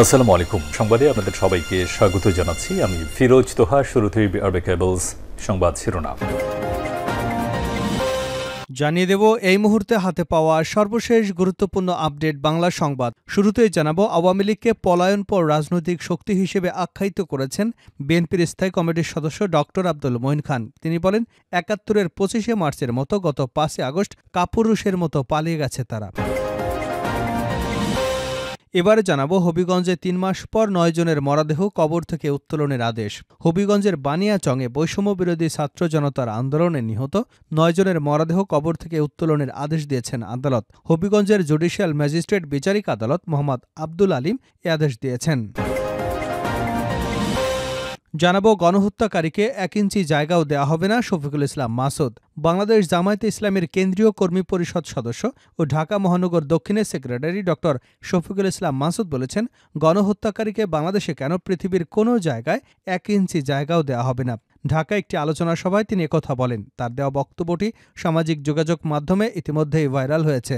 আসসালামু আলাইকুম। সংবাদে আপনাদের সবাইকে স্বাগত জানাচ্ছি। আমি ফিরোজ তোহা। শুরুতেই আরবে কেবলস সংবাদ শিরোনাম জানিয়ে দেব এই মুহূর্তে হাতে পাওয়া সর্বশেষ গুরুত্বপূর্ণ আপডেট বাংলা সংবাদ। শুরুতেই জানাবো, আওয়ামী লীগকে পলায়নপর রাজনৈতিক শক্তি হিসেবে আখ্যায়িত করেছেন বিএনপির স্থায়ী কমিটির সদস্য ডক্টর আব্দুল মঈন খান। তিনি বলেন, ৭১-এর ২৫শে মার্চের মতো গত ৫ই আগস্ট কাপুরুষের মতো পালিয়ে গেছে তারা। এবারে জানাবো, হবিগঞ্জে ৩ মাস পর ৯ জনের মরদেহ কবর থেকে উত্তোলনের আদেশ। হবিগঞ্জের বানিয়াচংয়ে বৈষম্য বিরোধী ছাত্র জনতার আন্দোলনে নিহত ৯ জনের মরদেহ কবর থেকে উত্তোলনের আদেশ দিয়েছেন আদালত। হবিগঞ্জের জুডিশিয়াল ম্যাজিস্ট্রেট বিচারিক আদালত মোহাম্মদ আব্দুল আলিম এ আদেশ দিয়েছেন। জানাবো, গণহত্যাকারীকে ১ ইঞ্চি জায়গাও দেওয়া হবে না, শফিকুল ইসলাম মাসুদ। বাংলাদেশ জামায়াতে ইসলামের কেন্দ্রীয় কর্মী পরিষদ সদস্য ও ঢাকা মহানগর দক্ষিণের সেক্রেটারি ডক্টর শফিকুল ইসলাম মাসুদ বলেছেন, গণহত্যাকারীকে বাংলাদেশে কেন পৃথিবীর কোনো জায়গায় ১ ইঞ্চি জায়গাও দেওয়া হবে না। ঢাকায় একটি আলোচনা সভায় তিনি একথা বলেন। তার দেওয়া বক্তব্যটি সামাজিক যোগাযোগ মাধ্যমে ইতিমধ্যেই ভাইরাল হয়েছে।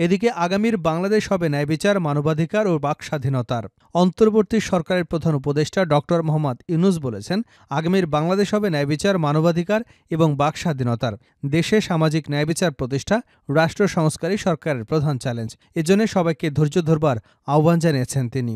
এদিকে আগামীর বাংলাদেশ হবে ন্যায়বিচার, মানবাধিকার ও বাকস্বাধীনতার। অন্তর্বর্তী সরকারের প্রধান উপদেষ্টা ডক্টর মোহাম্মদ ইউনূস বলেছেন, আগামীর বাংলাদেশ হবে ন্যায়বিচার, মানবাধিকার এবং বাকস্বাধীনতার। দেশে সামাজিক ন্যায়বিচার প্রতিষ্ঠা রাষ্ট্র সংস্কারই সরকারের প্রধান চ্যালেঞ্জ। এজন্য সবাইকে ধৈর্য ধরবার আহ্বান জানিয়েছেন তিনি।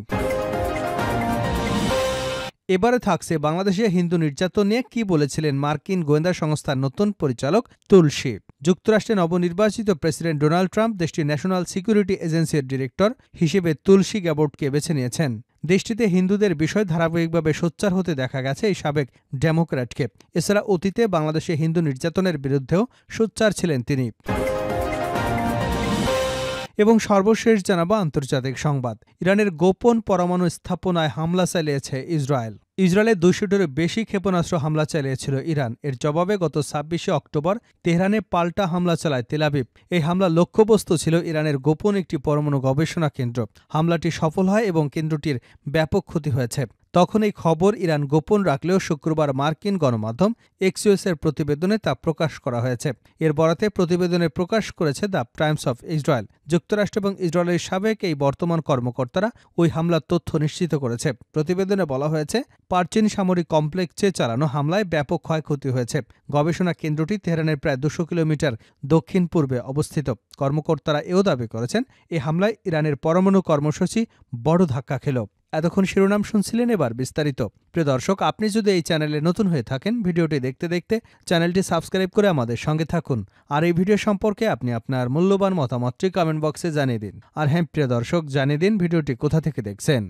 এবারে থাকছে, বাংলাদেশে হিন্দু নির্যাতন নিয়ে কি বলেছিলেন মার্কিন গোয়েন্দা সংস্থার নতুন পরিচালক তুলসী। যুক্তরাষ্ট্রে নবনির্বাচিত প্রেসিডেন্ট ডোনাল্ড ট্রাম্প দেশটির ন্যাশনাল সিকিউরিটি এজেন্সির ডিরেক্টর হিসেবে তুলসী গ্যাবোর্ডকে বেছে নিয়েছেন। দেশটিতে হিন্দুদের বিষয় ধারাবাহিকভাবে সোচ্চার হতে দেখা গেছে এই সাবেক ডেমোক্র্যাটকে। এছাড়া অতীতে বাংলাদেশে হিন্দু নির্যাতনের বিরুদ্ধেও সোচ্চার ছিলেন তিনি। এবং সর্বশেষ জানাবো আন্তর্জাতিক সংবাদ। ইরানের গোপন পরমাণু স্থাপনায় হামলা চালিয়েছে ইসরায়েল। ইসরায়েলে ২০০টিরও বেশি ক্ষেপণাস্ত্র হামলা চালিয়েছিল ইরান। এর জবাবে গত ২৬শে অক্টোবর তেহরানে পাল্টা হামলা চালায় তেল আবিব। এই হামলার লক্ষ্যবস্তু ছিল ইরানের গোপন একটি পরমাণু গবেষণা কেন্দ্র। হামলাটি সফল হয় এবং কেন্দ্রটির ব্যাপক ক্ষতি হয়েছে। তখন এই খবর ইরান গোপন রাখলেও শুক্রবার মার্কিন গণমাধ্যম এক্সিওসের প্রতিবেদনে তা প্রকাশ করা হয়েছে। এর বরাতে প্রতিবেদনে প্রকাশ করেছে দ্য টাইমস অফ ইসরায়েল। যুক্তরাষ্ট্র এবং ইসরায়েলের সাবেক এই বর্তমান কর্মকর্তারা ওই হামলার তথ্য নিশ্চিত করেছে। প্রতিবেদনে বলা হয়েছে, পারচিন সামরিক কমপ্লেক্সে চালানো হামলায় ব্যাপক ক্ষয়ক্ষতি হয়েছে। গবেষণা কেন্দ্রটি তেহরানের প্রায় ২০০ কিলোমিটার দক্ষিণ পূর্বে অবস্থিত। কর্মকর্তারা এও দাবি করেছেন, এই হামলায় ইরানের পরমাণু কর্মসূচি বড় ধাক্কা খেল। এতক্ষণ শিরোনাম শুনছিলেন, এবার বিস্তারিত। প্রিয় দর্শক, আপনি যদি এই চ্যানেলে নতুন হয়ে থাকেন, ভিডিওটি দেখতে দেখতে চ্যানেলটি সাবস্ক্রাইব করে আমাদের সঙ্গে থাকুন। আর এই ভিডিও সম্পর্কে আপনি আপনার মূল্যবান মতামতটি কমেন্ট বক্সে জানিয়ে দিন। আর হ্যাঁ প্রিয় দর্শক, জানিয়ে দিন ভিডিওটি কোথা থেকে দেখছেন।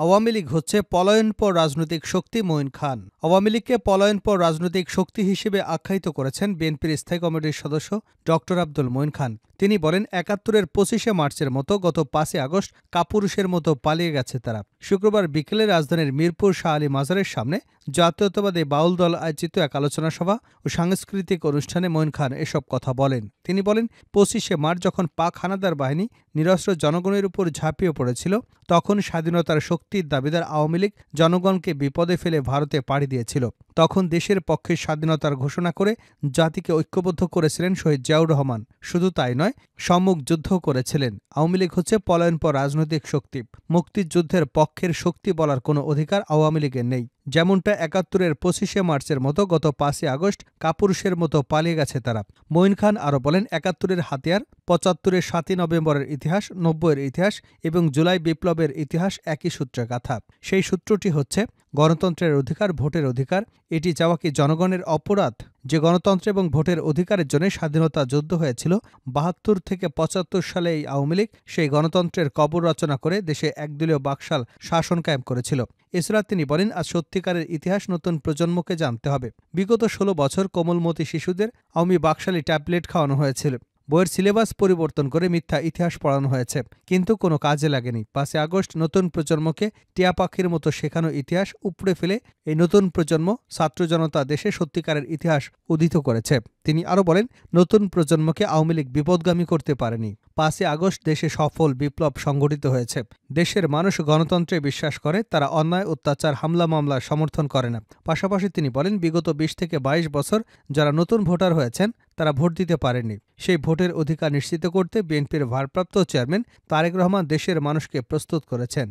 আওয়ামী লীগ হচ্ছে পলায়নপর রাজনৈতিক শক্তি, মঈন খান। আওয়ামী লীগকে পলায়নপর রাজনৈতিক শক্তি হিসেবে আখ্যায়িত করেছেন বিএনপির স্থায়ী কমিটির সদস্য ডক্টর আব্দুল মঈন খান। তিনি বলেন, ৭১-এর ২৫শে মার্চের মতো গত ৫ই আগস্ট কাপুরুষের মতো পালিয়ে গেছে তারা। শুক্রবার বিকেলে রাজধানীর মিরপুর শাহ আলী মাজারের সামনে জাতীয়তাবাদী বাউল দল আয়োজিত এক আলোচনা সভা ও সাংস্কৃতিক অনুষ্ঠানে মঈন খান এসব কথা বলেন। তিনি বলেন, ২৫শে মার্চ যখন পাক হানাদার বাহিনী নিরস্ত্র জনগণের উপর ঝাঁপিয়ে পড়েছিল, তখন স্বাধীনতার শক্তির দাবিদার আওয়ামী লীগ জনগণকে বিপদে ফেলে ভারতে পাড়ি দিয়েছিল। তখন দেশের পক্ষে স্বাধীনতার ঘোষণা করে জাতিকে ঐক্যবদ্ধ করেছিলেন শহীদ জিয়াউর রহমান। শুধু তাই নয়, সম্মুখ যুদ্ধও করেছিলেন। আওয়ামী লীগ হচ্ছে পলায়নপর রাজনৈতিক শক্তি। মুক্তিযুদ্ধের পক্ষের শক্তি বলার কোনো অধিকার আওয়ামী লীগের নেই। যেমনটা ৭১-এর ২৫শে মার্চের মতো গত ৫ই আগস্ট কাপুরুষের মতো পালিয়ে গেছে তারা। মঈন খান আরও বলেন, ৭১-এর হাতিয়ার, ৭৫-এর ৭ই নভেম্বরের ইতিহাস, ৯০-এর ইতিহাস এবং জুলাই বিপ্লবের ইতিহাস একই সূত্রে গাঁথা। সেই সূত্রটি হচ্ছে গণতন্ত্রের অধিকার, ভোটের অধিকার। এটি চাওয়া কি জনগণের অপরাধ? যে গণতন্ত্র এবং ভোটের অধিকারের জন্য স্বাধীনতা যুদ্ধ হয়েছিল ৭২ থেকে ৭৫ সালে, এই আওয়ামী লীগ সেই গণতন্ত্রের কবর রচনা করে দেশে একদলীয় বাকশাল শাসন কায়েম করেছিল। এছাড়া তিনি বলেন, আজ সত্যিকারের ইতিহাস নতুন প্রজন্মকে জানতে হবে। বিগত ১৬ বছর কোমলমতি শিশুদের আওয়ামী বাকশালী ট্যাবলেট খাওয়ানো হয়েছিল। বইয়ের সিলেবাস পরিবর্তন করে মিথ্যা ইতিহাস পড়ানো হয়েছে, কিন্তু কোনো কাজে লাগেনি। ৫ই আগস্ট নতুন প্রজন্মকে টিয়া পাখির মতো শেখানো ইতিহাস উপড়ে ফেলে এই নতুন প্রজন্ম ছাত্র জনতা দেশে সত্যিকারের ইতিহাস উদিত করেছে। তিনি আরও বলেন, নতুন প্রজন্মকে আওয়ামী লীগ বিপদগামী করতে পারেনি। 5ই আগস্ট দেশে সফল বিপ্লব সংঘটিত হয়েছে। দেশের মানুষ গণতন্ত্রে বিশ্বাস করে, তারা অন্যায়, অত্যাচার, হামলা মামলা সমর্থন করে না। পাশাপাশি তিনি বলেন, বিগত 20 থেকে 22 বছর যারা নতুন ভোটার হয়েছেন তারা ভোট দিতে পারেননি। সেই ভোটের অধিকার নিশ্চিত করতে বিএনপির ভারপ্রাপ্ত চেয়ারম্যান তারেক রহমান দেশের মানুষকে প্রস্তুত করেছেন।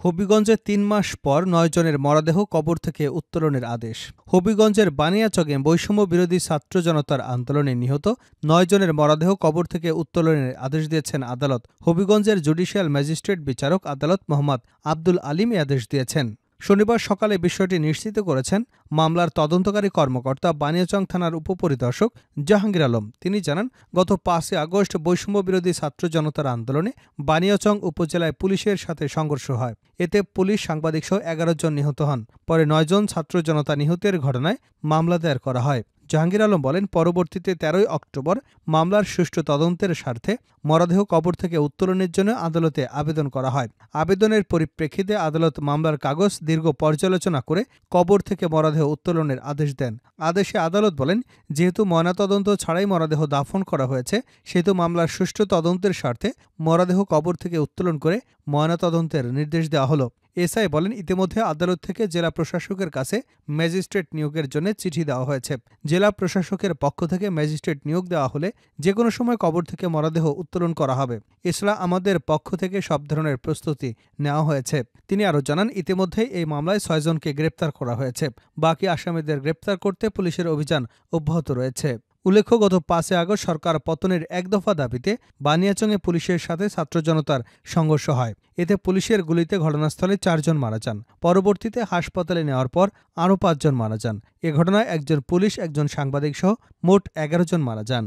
হবিগঞ্জে 3 মাস পর 9 জনের মরদেহ কবর থেকে উত্তোলনের আদেশ। হবিগঞ্জের বানিয়াচকে বৈষম্য বিরোধী ছাত্র জনতার আন্দোলনে নিহত 9 জনের মরদেহ কবর থেকে উত্তোলনের আদেশ দিয়েছেন আদালত। হবিগঞ্জের জুডিশিয়াল ম্যাজিস্ট্রেট বিচারক আদালত মোহাম্মদ আব্দুল আলিম এ আদেশ দিয়েছেন। শনিবার সকালে বিষয়টি নিশ্চিত করেছেন মামলার তদন্তকারী কর্মকর্তা বানিয়াচং থানার উপপরিদর্শক জাহাঙ্গীর আলম। তিনি জানান, গত 5 আগস্ট বৈষম্য বিরোধী ছাত্র জনতার আন্দোলনে বানিয়াচং উপজেলায় পুলিশের সাথে সংঘর্ষ হয়। এতে পুলিশ, সাংবাদিকসহ 11 জন নিহত হন। পরে 9 জন ছাত্র জনতা নিহতের ঘটনায় মামলা দায়ের করা হয়। জাহাঙ্গীর আলম বলেন, পরবর্তীতে 13 অক্টোবর মামলার সুষ্ঠু তদন্তের স্বার্থে মরদেহ কবর থেকে উত্তোলনের জন্য আদালতে আবেদন করা হয়। আবেদনের পরিপ্রেক্ষিতে আদালত মামলার কাগজ দীর্ঘ পর্যালোচনা করে কবর থেকে মরদেহ উত্তোলনের আদেশ দেন। আদেশে আদালত বলেন, যেহেতু ময়নাতদন্ত ছাড়াই মরদেহ দাফন করা হয়েছে, সেহেতু মামলার সুষ্ঠু তদন্তের স্বার্থে মরদেহ কবর থেকে উত্তোলন করে ময়নাতদন্তের নির্দেশ দেওয়া হলো। এসআই বলেন, ইতিমধ্যে আদালত থেকে জেলা প্রশাসকের কাছে ম্যাজিস্ট্রেট নিয়োগের জন্য চিঠি দেওয়া হয়েছে। জেলা প্রশাসকের পক্ষ থেকে ম্যাজিস্ট্রেট নিয়োগ দেওয়া হলে যে কোনো সময় কবর থেকে মরদেহ উত্তোলন করা হবে। এছাড়া আমাদের পক্ষ থেকে সব ধরনের প্রস্তুতি নেওয়া হয়েছে। তিনি আরও জানান, ইতিমধ্যেই এই মামলায় 6 জনকে গ্রেপ্তার করা হয়েছে। বাকি আসামিদের গ্রেপ্তার করতে পুলিশের অভিযান অব্যাহত রয়েছে। উল্লেখ্য, গত 5 আগস্ট সরকার পতনের এক দফা দাবিতে বানিয়াচংয়ে পুলিশের সাথে ছাত্র জনতার সংঘর্ষ হয়। এতে পুলিশের গুলিতে ঘটনাস্থলে 4 জন মারা যান। পরবর্তীতে হাসপাতালে নেওয়ার পর আরও 5 জন মারা যান। এ ঘটনায় একজন পুলিশ, একজন সাংবাদিক সহ মোট 11 জন মারা যান।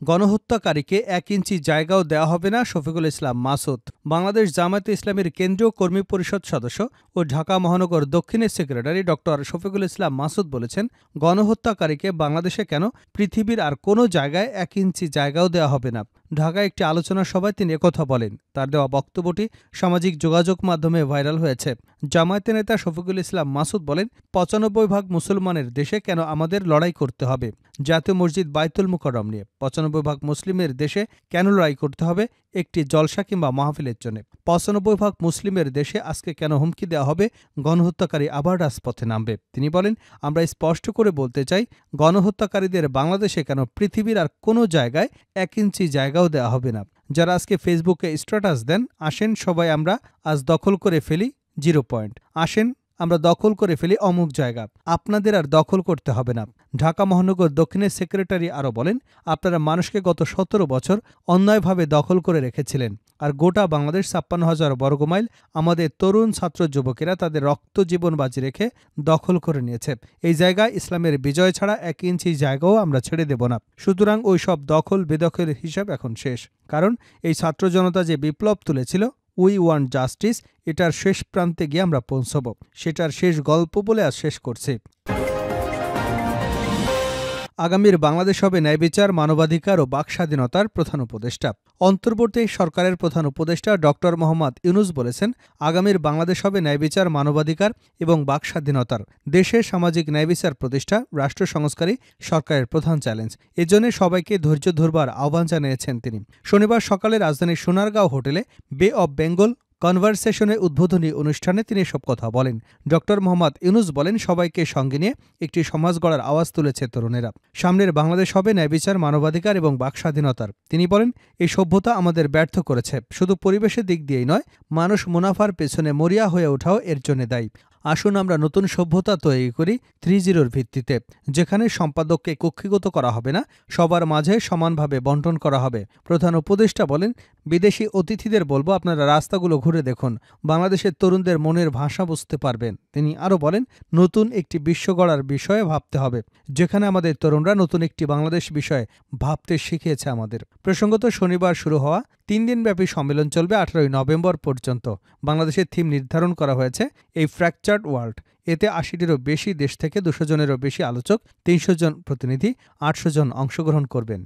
গণহত্যাকারীকে 1 ইঞ্চি জায়গাও দেওয়া হবে না, শফিকুল ইসলাম মাসুদ। বাংলাদেশ জামায়াতে ইসলামীর কেন্দ্রীয় কর্মী পরিষদ সদস্য ও ঢাকা মহানগর দক্ষিণের সেক্রেটারি ডক্টর শফিকুল ইসলাম মাসুদ বলেছেন, গণহত্যাকারীকে বাংলাদেশে কেন, পৃথিবীর আর কোনো জায়গায় 1 ইঞ্চি জায়গাও দেওয়া হবে না। ঢাকায় একটি আলোচনা সভায় তিনি একথা বলেন। তার দেওয়া বক্তব্যটি সামাজিক যোগাযোগ মাধ্যমে ভাইরাল হয়েছে। জামায়াতের নেতা শফিকুল ইসলাম মাসুদ বলেন, 95 ভাগ মুসলমানের দেশে কেন আমাদের লড়াই করতে হবে জাতীয় মসজিদ বাইতুল মুকাররম নিয়ে? 95 ভাগ মুসলিমের দেশে কেন লড়াই করতে হবে একটি জলসা কিংবা মাহফিলের জন্য? 95 ভাগ মুসলিমের দেশে আজকে কেন হুমকি দেওয়া হবে গণহত্যাকারী আবার রাজপথে নামবে? তিনি বলেন, আমরা স্পষ্ট করে বলতে চাই, গণহত্যাকারীদের বাংলাদেশে কেন, পৃথিবীর আর কোনো জায়গায় 1 ইঞ্চি জায়গাও দেওয়া হবে না। যারা আজকে ফেসবুকে স্ট্যাটাস দেন, আসেন সবাই আমরা আজ দখল করে ফেলি 0 পয়েন্ট, আসেন আমরা দখল করে ফেলি অমুক জায়গা, আপনাদের আর দখল করতে হবে না। ঢাকা মহানগর দক্ষিণের সেক্রেটারি আরও বলেন, আপনারা মানুষকে গত 17 বছর অন্যায়ভাবে দখল করে রেখেছিলেন, আর গোটা বাংলাদেশ 56,000 বর্গমাইল আমাদের তরুণ ছাত্র যুবকেরা তাদের রক্ত জীবন বাজি রেখে দখল করে নিয়েছে। এই জায়গায় ইসলামের বিজয় ছাড়া 1 ইঞ্চি জায়গাও আমরা ছেড়ে দেব না। সুতরাং ওই সব দখল বেদখলের হিসাব এখন শেষ। কারণ এই ছাত্র জনতা যে বিপ্লব তুলেছিল, উই ওয়ান্ট জাস্টিস, এটার শেষ প্রান্তে গিয়ে আমরা পৌঁছব। সেটার শেষ গল্প বলে আজ শেষ করছি। আগামীর বাংলাদেশ হবে ন্যায়বিচার, মানবাধিকার ও বাকস্বাধীনতার প্রধান উপদেষ্টা। অন্তর্বর্তী সরকারের প্রধান উপদেষ্টা ডক্টর মোহাম্মদ ইউনূস বলেছেন, আগামীর বাংলাদেশ হবে ন্যায়বিচার, মানবাধিকার এবং বাকস্বাধীনতার। দেশে সামাজিক ন্যায়বিচার প্রতিষ্ঠা রাষ্ট্র সংস্কারই সরকারের প্রধান চ্যালেঞ্জ। এজন্য সবাইকে ধৈর্য ধরবার আহ্বান জানিয়েছেন তিনি। শনিবার সকালে রাজধানীর সোনারগাঁও হোটেলে বে অব বেঙ্গল কনভারসেশনে উদ্বোধনী অনুষ্ঠানে তিনি এসব কথা বলেন। ডক্টর মোহাম্মদ ইউনূস বলেন, সবাইকে সঙ্গে নিয়ে একটি সমাজ গড়ার আওয়াজ তুলেছে তরুণেরা। সামনের বাংলাদেশ হবে ন্যায়বিচার, মানবাধিকার এবং বাকস্বাধীনতার। তিনি বলেন, এই সভ্যতা আমাদের ব্যর্থ করেছে। শুধু পরিবেশের দিক দিয়েই নয়, মানুষ মুনাফার পেছনে মরিয়া হয়ে ওঠাও এর জন্য দায়ী। আসুন আমরা নতুন সভ্যতা তৈরি করি 3-0 ভিত্তিতে, যেখানে সম্পাদককে কক্ষিগত করা হবে না, সবার মাঝে সমানভাবে বন্টন করা হবে। প্রধান উপদেষ্টা বলেন, বিদেশি অতিথিদের বলবো, আপনারা রাস্তাগুলো ঘুরে দেখুন, বাংলাদেশের তরুণদের মনের ভাষা বুঝতে পারবেন। তিনি আরও বলেন, নতুন একটি বিশ্ব গড়ার বিষয়ে ভাবতে হবে, যেখানে আমাদের তরুণরা নতুন একটি বাংলাদেশ বিষয়ে ভাবতে শিখিয়েছে আমাদের। প্রসঙ্গত, শনিবার শুরু হওয়া 3 দিনব্যাপী সম্মেলন চলবে 18 নভেম্বর পর্যন্ত। বাংলাদেশের থিম নির্ধারণ করা হয়েছে এই ফ্র্যাকচার্ড ওয়ার্ল্ড। এতে 80টিরও বেশি দেশ থেকে 200 জনেরও বেশি আলোচক, 300 জন প্রতিনিধি, 800 জন অংশগ্রহণ করবেন।